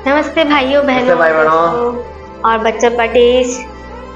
नमस्ते भाइयों बहनों भाई बहनों और बच्चों पटेश,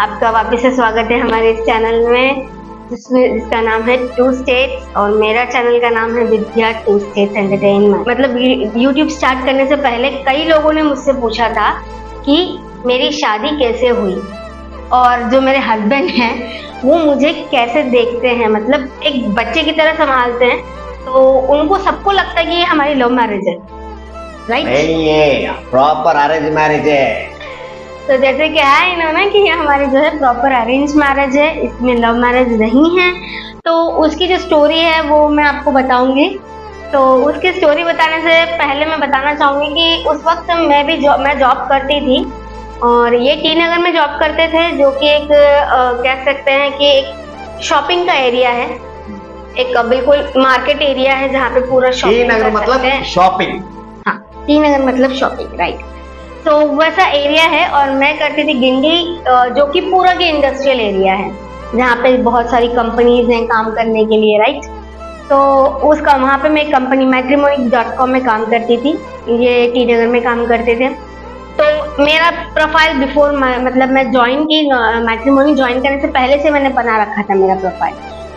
आपका वापस से स्वागत है हमारे इस चैनल में जिसका नाम है टू स्टेट्स और मेरा चैनल का नाम है विद्या टू स्टेट्स एंटरटेनमेंट। मतलब यूट्यूब स्टार्ट करने से पहले कई लोगों ने मुझसे पूछा था कि मेरी शादी कैसे हुई और जो मेरे हस्बैंड हैं वो मुझे कैसे देखते हैं, मतलब एक बच्चे की तरह संभालते हैं। तो उनको सबको लगता है कि ये हमारी लव मैरिज है, राइट? नहीं, ये प्रॉपर अरेंज मैरिज है। तो जैसे क्या है इन्होंने कि ये हमारी जो है प्रॉपर अरेंज मैरिज है, इसमें लव मैरिज नहीं है। तो उसकी जो स्टोरी है वो मैं आपको बताऊंगी। तो उसकी स्टोरी बताने से पहले मैं बताना चाहूंगी कि उस वक्त मैं जॉब करती थी और ये टी नगर में जॉब करते थे, जो कि एक कह सकते हैं कि एक शॉपिंग का एरिया है, एक बिल्कुल मार्केट एरिया है जहाँ पे पूरा शॉपिंग नगर मतलब शॉपिंग। हाँ, टी नगर मतलब शॉपिंग, राइट। तो वैसा एरिया है और मैं करती थी गिंडी, जो कि पूरा के इंडस्ट्रियल एरिया है जहाँ पे बहुत सारी कंपनीज हैं काम करने के लिए, राइट। तो उसका वहाँ पे मैं एक कंपनी matrimony.com में काम करती थी, ये टी नगर में काम करते थे। तो मेरा प्रोफाइल बिफोर मतलब मैं ज्वाइन की मैट्रिमोनी ज्वाइन करने से पहले से मैंने बना रखा था मेरा प्रोफाइल,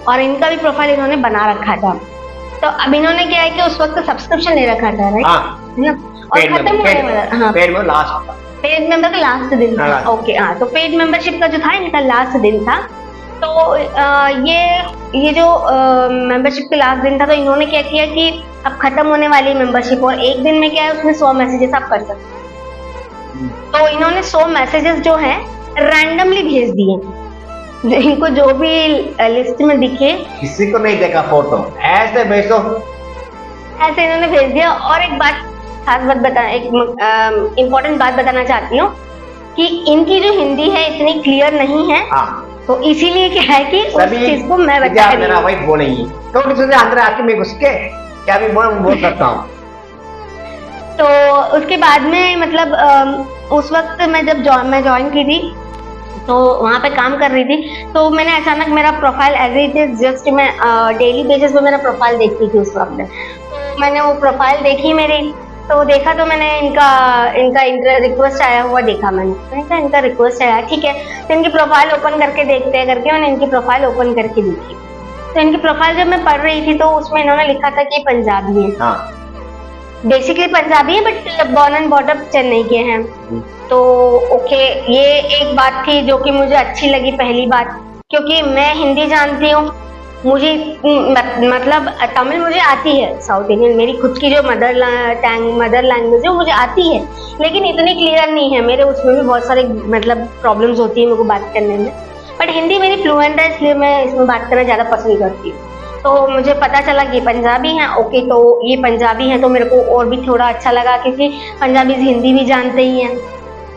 और इनका भी प्रोफाइल इन्होंने बना रखा था। तो अब इन्होंने क्या है कि उस वक्त सब्सक्रिप्शन ले रखा था, राइट, है ना, और खत्म होने वाला। हाँ, पेड मेंबर का लास्ट दिन था। ओके, हाँ, तो पेड मेंबरशिप का जो था इनका लास्ट दिन था। तो ये जो मेंबरशिप का लास्ट दिन था, तो इन्होंने क्या किया कि अब खत्म होने वाली मेंबरशिप और एक दिन में क्या है उसमें 100 मैसेजेस आप कर सकते हैं। तो इन्होंने 100 मैसेजेस जो है रैंडमली भेज दिए, इनको जो भी लिस्ट में दिखे, किसी को नहीं देखा फोटो, ऐसे भेजो, ऐसे इन्होंने भेज दिया। और एक बात खास बात एक इम्पोर्टेंट बात बताना चाहती हूँ कि इनकी जो हिंदी है इतनी क्लियर नहीं है। तो इसीलिए क्या है कि उस चीज को मैं बता रही हूँ। मेरा वाइफ बोलेंगी तो अंदर आके मैं घुस के क्या भी बोल सकता हूँ। तो उसके बाद में मतलब उस वक्त मैं जब ज्वाइन की थी तो वहाँ पे काम कर रही थी, तो मैंने अचानक मेरा profile as it is just मैं डेली बेसिस पे मेरा प्रोफाइल देखती थी उस वक्त। तो मैंने वो प्रोफाइल देखी मेरी, तो देखा तो मैंने इनका रिक्वेस्ट आया हुआ देखा, मैंने कहा इनका रिक्वेस्ट आया, ठीक है। तो इनकी प्रोफाइल ओपन करके देखते हैं करके मैंने इनकी प्रोफाइल ओपन करके देखी। तो इनकी प्रोफाइल जब मैं पढ़ रही थी तो उसमें इन्होंने लिखा था कि पंजाबी है, बेसिकली पंजाबी है but born and brought up Chennai के हैं। तो ओके, ये एक बात थी जो कि मुझे अच्छी लगी, पहली बात, क्योंकि मैं हिंदी जानती हूँ, मुझे मतलब तमिल मुझे आती है, साउथ इंडियन मेरी खुद की जो मदर लैंग्वेज है मुझे आती है, लेकिन इतनी क्लियर नहीं है, मेरे उसमें भी बहुत सारे मतलब प्रॉब्लम्स होती है मेरे को बात करने में। बट हिंदी मेरी फ्लुएंट है, इसलिए मैं इसमें बात करना ज़्यादा पसंद करती हूँ। तो मुझे पता चला कि पंजाबी हैं, ओके, तो ये पंजाबी हैं, तो मेरे को और भी थोड़ा अच्छा लगा क्योंकि पंजाबी हिंदी भी जानते ही हैं,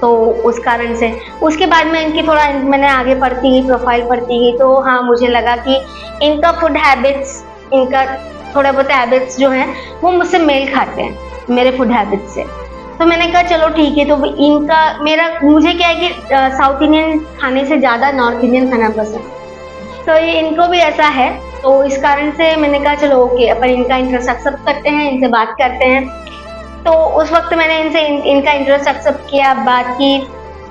तो उस कारण से। उसके बाद में इनकी थोड़ा मैंने आगे पढ़ती गई, प्रोफाइल पढ़ती गई, तो हाँ मुझे लगा कि इनका फूड हैबिट्स, इनका थोड़ा बहुत हैबिट्स जो हैं वो मुझसे मेल खाते हैं, मेरे फूड हैबिट्स से। तो मैंने कहा चलो ठीक है। तो इनका मुझे क्या है कि साउथ इंडियन खाने से ज़्यादा नॉर्थ इंडियन खाना पसंद, तो ये इनको भी ऐसा है। तो इस कारण से मैंने कहा चलो ओके, अपन इनका इंटरेस्ट एक्सेप्ट करते हैं, इनसे बात करते हैं। तो उस वक्त मैंने इनका इंटरेस्ट एक्सेप्ट किया, बात की,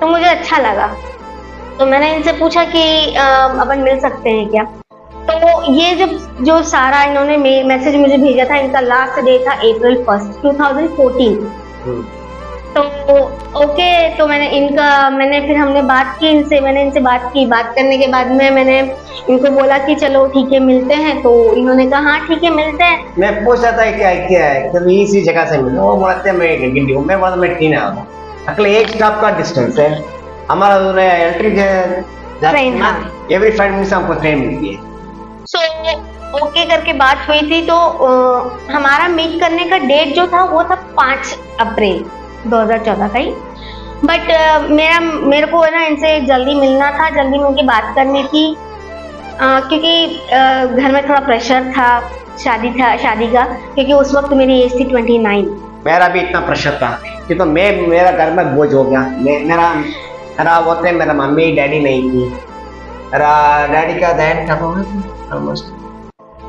तो मुझे अच्छा लगा। तो मैंने इनसे पूछा कि अपन मिल सकते हैं क्या। तो ये जो सारा इन्होंने मैसेज मुझे भेजा था, इनका लास्ट डे था April 1, 2014। तो ओके, तो फिर हमने बात की इनसे, मैंने इनसे बात की, बात करने के बाद में मैंने इनको बोला कि चलो ठीक है मिलते हैं। तो इन्होंने कहा हाँ ठीक है मिलते हैं। मैं पूछा था क्या है तो इसी जगह से मिले, वो बोलते हैं मैं गिंडी हूँ, मैं बोला मैं टी ना हूँ, अकेले एक स्टॉप का डिस्टेंस है हमारा, ट्रेन एवरी 5 मिनट्स हमको ट्रेन मिलती है। सो ओके करके बात हुई थी। तो हमारा मीट करने का डेट जो था वो था 5 अप्रैल 2014 का ही। बट मेरे को ना इनसे जल्दी मिलना था, जल्दी मिलके बात करनी थी, क्योंकि घर में थोड़ा प्रेशर था शादी का, क्योंकि उस वक्त मेरी एज थी 29। मेरा भी इतना प्रेशर था कि तो मेरा घर में बोझ हो गया। मेरा होते मेरा मम्मी डैडी नहीं थी, मेरा डैडी का देहांत कब हुआ था? ऑलमोस्ट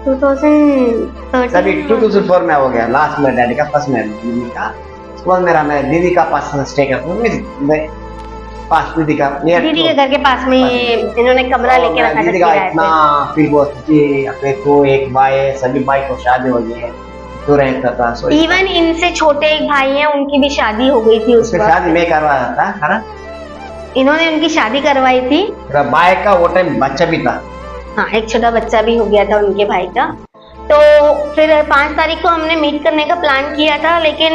2004 में हो गया लास्ट में, डैडी का फर्स्ट में मम्मी का उसके बाद मेरा दीदी का पास स्टे करता हूँ, मैं पास दीदी का दीदी के घर के पास में इन्होंने कमरा लेके रखा था दीदी का किराए इतना पे। फिर वो अपने तो एक भाई है, सभी भाई को शादी हो गई है, तो रहता था। सो इवन इनसे छोटे एक भाई हैं, उनकी भी शादी हो गई थी उस उसकी वक्त। शादी मैं करवाया था, है ना। इन्होंने उनकी शादी करवाई थी। मेरा भाई का वो टाइम बच्चा भी था। हाँ, एक छोटा बच्चा भी हो गया था उनके भाई का। तो फिर 5 तारीख को हमने मीट करने का प्लान किया था, लेकिन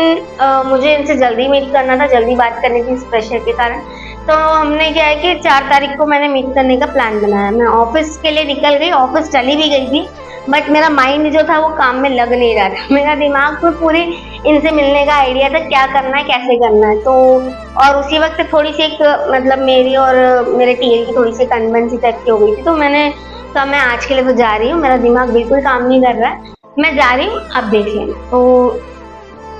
मुझे इनसे जल्दी मीट करना था, जल्दी बात करनी थी इस प्रेशर के कारण। तो हमने क्या है कि 4 तारीख को मैंने मीट करने का प्लान बनाया। मैं ऑफिस के लिए निकल गई, ऑफिस चली भी गई थी, बट मेरा माइंड जो था वो काम में लग नहीं रहा था। मेरा दिमाग में पूरी इनसे मिलने का आइडिया था, क्या करना है, कैसे करना है। तो और उसी वक्त थोड़ी सी एक मतलब मेरी और मेरे टीएल की थोड़ी सी कन्वेंसी टाइप की हो गई थी। तो मैंने कहा मैं आज के लिए तो जा रही हूँ, मेरा दिमाग बिल्कुल काम नहीं कर रहा है, मैं जा रही हूँ, आप देख लेना। तो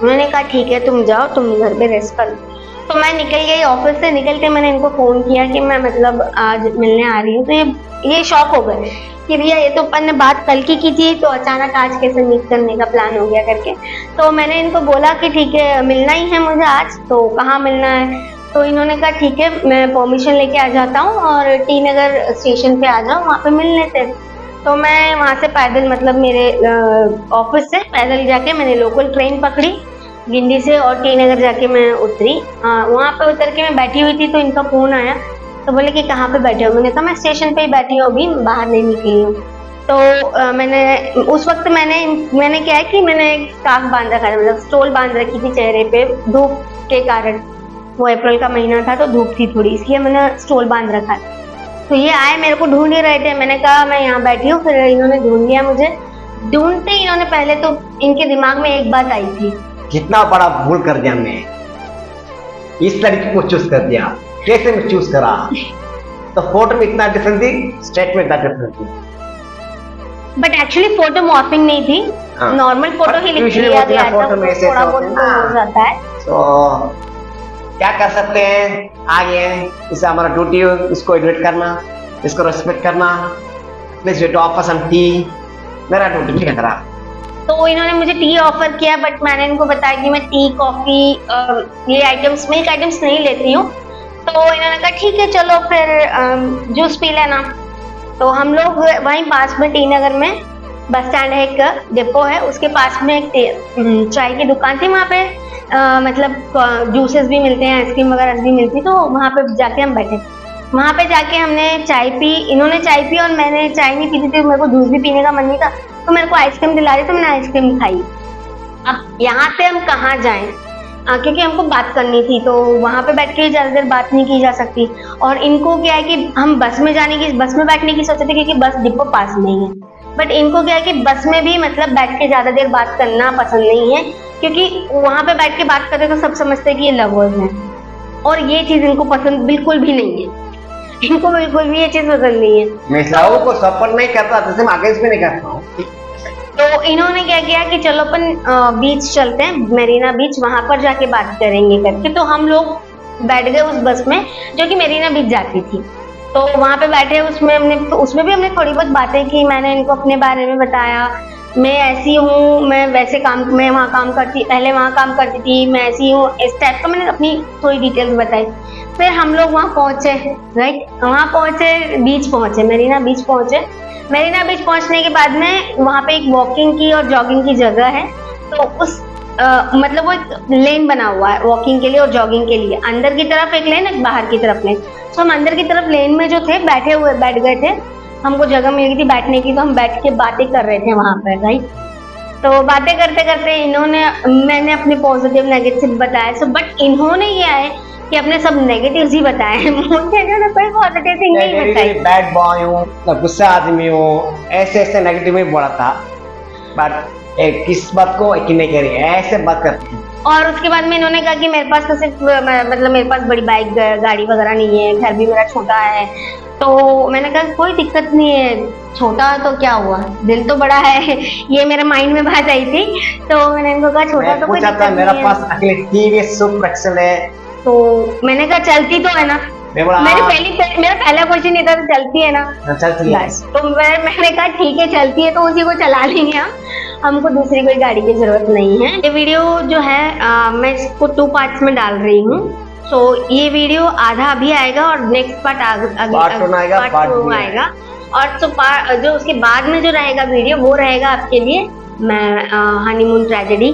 उन्होंने कहा ठीक है तुम जाओ, तुम घर पे रेस्ट कर लो। तो मैं निकल गई ऑफिस से। निकल के मैंने इनको फोन किया कि मैं मतलब आज मिलने आ रही हूँ। तो ये शॉक हो गए कि भैया ये तो अपन ने बात कल की थी, तो अचानक आज कैसे मीट करने का प्लान हो गया करके। तो मैंने इनको बोला कि ठीक है मिलना ही है मुझे आज, तो कहाँ मिलना है। तो इन्होंने कहा ठीक है मैं परमिशन लेके आ जाता हूँ और टी नगर स्टेशन पे आ जाओ, वहाँ पे मिल लेते हैं। तो मैं वहाँ से पैदल मतलब मेरे ऑफिस से पैदल जाके मैंने लोकल ट्रेन पकड़ी गिंडी से और टी नगर जाके मैं उतरी। वहाँ पे उतर के मैं बैठी हुई थी तो इनका फोन आया। तो बोले कि कहाँ पे बैठे हो। मैंने कहा मैं स्टेशन पे ही बैठी हूँ, अभी बाहर नहीं निकली हूँ। तो मैंने उस वक्त मैंने क्या है कि मैंने एक स्कार्फ बांध रखा था, मतलब स्टोल बांध रखी थी चेहरे पे धूप के कारण। वो अप्रैल का महीना था तो धूप थी थोड़ी, इसलिए मैंने स्टोल बांध रखा था। तो ये आए, मेरे को ढूंढ ही रहे थे। मैंने कहा मैं यहाँ बैठी हूँ। फिर इन्होंने ढूंढ लिया मुझे। ढूंढते ही इन्होंने पहले तो इनके दिमाग में एक बात आई थी, कितना बड़ा भूल कर दिया मैं, इस लड़की को चूज कर दिया, कैसे मैं चूज करा। तो फोटो में इतना डिफरेंट थी, स्टेट में इतना डिफरेंट थी। बट एक्चुअली फोटो मॉर्फिंग नहीं थी, हाँ। नॉर्मल फोटो ही लिया गया था, फोटो में ऐसे थोड़ा बहुत होता है हो ना। जाता है। तो क्या कर सकते हैं, आगे इसे हमारा ड्यूटी है इसको एडिट करना, इसको रेस्पेक्ट करना। Please wait offer some tea, मेरा ड्यूटी क्या करा। तो इन्होंने मुझे टी ऑफर किया, बट मैंने इनको बताया कि मैं टी कॉफी ये आइटम्स मिल्क आइटम्स नहीं लेती हूँ। तो इन्होंने कहा ठीक है चलो फिर जूस पी लेना। तो हम लोग वहीं पास में टी नगर में बस स्टैंड है, एक डिपो है, उसके पास में एक चाय की दुकान थी। वहाँ पे मतलब जूसेस भी मिलते हैं, आइसक्रीम वगैरह भी मिलती, तो वहाँ पे जाके हम बैठे। वहाँ पे जाके हमने चाय पी, इन्होंने चाय पी और मैंने चाय नहीं पीती थी, मेरे को जूस भी पीने का मन नहीं था। तो मेरे को आइसक्रीम दिला रही, तो मैंने आइसक्रीम खाई। अब यहाँ पे हम कहाँ जाएं, क्योंकि हमको बात करनी थी, तो वहाँ पे बैठ के ज्यादा देर बात नहीं की जा सकती। और इनको क्या है कि हम बस में बैठने की सोचे थे, क्योंकि बस डिपो पास में ही है। बट इनको क्या है कि बस में भी मतलब बैठ के ज्यादा देर बात करना पसंद नहीं है, क्योंकि वहां पे बैठ के बात करते तो सब समझते हैं कि ये लवर्स हैं, और ये चीज इनको पसंद बिल्कुल भी नहीं है। इनको बिल्कुल भी ये चीज पसंद नहीं है। मैं लोगों को सपोर्ट नहीं करता, जैसे मैं अगेंस्ट भी नहीं करता हूँ। तो इन्होंने क्या किया कि चलो अपन बीच चलते हैं, मरीना बीच, वहां पर जाके बात करेंगे करके। तो हम लोग बैठ गए उस बस में जो कि मरीना बीच जाती थी। तो वहां पे बैठे, उसमें भी हमने थोड़ी बहुत बातें की। मैंने इनको अपने बारे में बताया, मैं ऐसी हूँ, मैं वहाँ काम करती, पहले वहाँ काम करती थी, मैं ऐसी हूँ, इस टाइप का मैंने अपनी थोड़ी डिटेल्स बताई। फिर हम लोग वहाँ पहुंचे, राइट, वहाँ पहुंचे, बीच पहुंचे, मरीना बीच पहुंचे। मरीना बीच पहुंचने के बाद में वहाँ पे एक वॉकिंग की और जॉगिंग की जगह है। तो उस मतलब वो एक लेन बना हुआ है वॉकिंग के लिए और जॉगिंग के लिए, अंदर की तरफ एक लेन, एक बाहर की तरफ लेन। तो हम अंदर की तरफ लेन में जो थे बैठ गए थे, हमको जगह मिल गई थी बैठने की, तो हम बैठ के बातें कर रहे थे वहां पर, राइट। तो बातें करते करते मैंने अपने पॉजिटिव नेगेटिव बताया सब, बट इन्होंने ये आए कि अपने सब नेगेटिव्स ही बताए। मुझे इन्होंने कोई पॉजिटिव थिंग नहीं बताई। बैड बॉय हूँ, गुस्सा आदमी हूँ, ऐसे नेगेटिव में बोला था। बट किस बात को यकीन नहीं करी, ऐसे बात करती है। और उसके बाद में इन्होंने कहा कि मेरे पास तो सिर्फ मतलब मेरे पास बड़ी बाइक गाड़ी वगैरह नहीं है, घर भी मेरा छोटा है। तो मैंने कहा कोई दिक्कत नहीं है, छोटा तो क्या हुआ, दिल तो बड़ा है। ये मेरे माइंड में बात आई थी। तो मैंने इनको कहा छोटा तो कोई दिक्कत नहीं है। मेरा पास अकेले टीवीएस सुपर एक्सेल है। तो मैंने कहा चलती तो है ना, मैं बोला मेरा हाँ, पहला क्वेश्चन ये था तो चलती है ना, चलती है। बस तो मैंने कहा ठीक है चलती है तो उसी को चला लेंगे हम, हमको दूसरी कोई गाड़ी की जरूरत नहीं है। ये वीडियो जो है मैं इसको 2 पार्ट्स में डाल रही हूँ। सो ये वीडियो आधा अभी आएगा और नेक्स्ट पार्ट Part 1 आएगा, Part 2 आएगा। और जो उसके बाद में जो रहेगा वीडियो वो रहेगा आपके लिए मैं हनीमून ट्रेजेडी,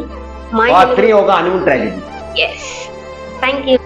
पार्ट 3 होगा honeymoon tragedy. Yes, thank you.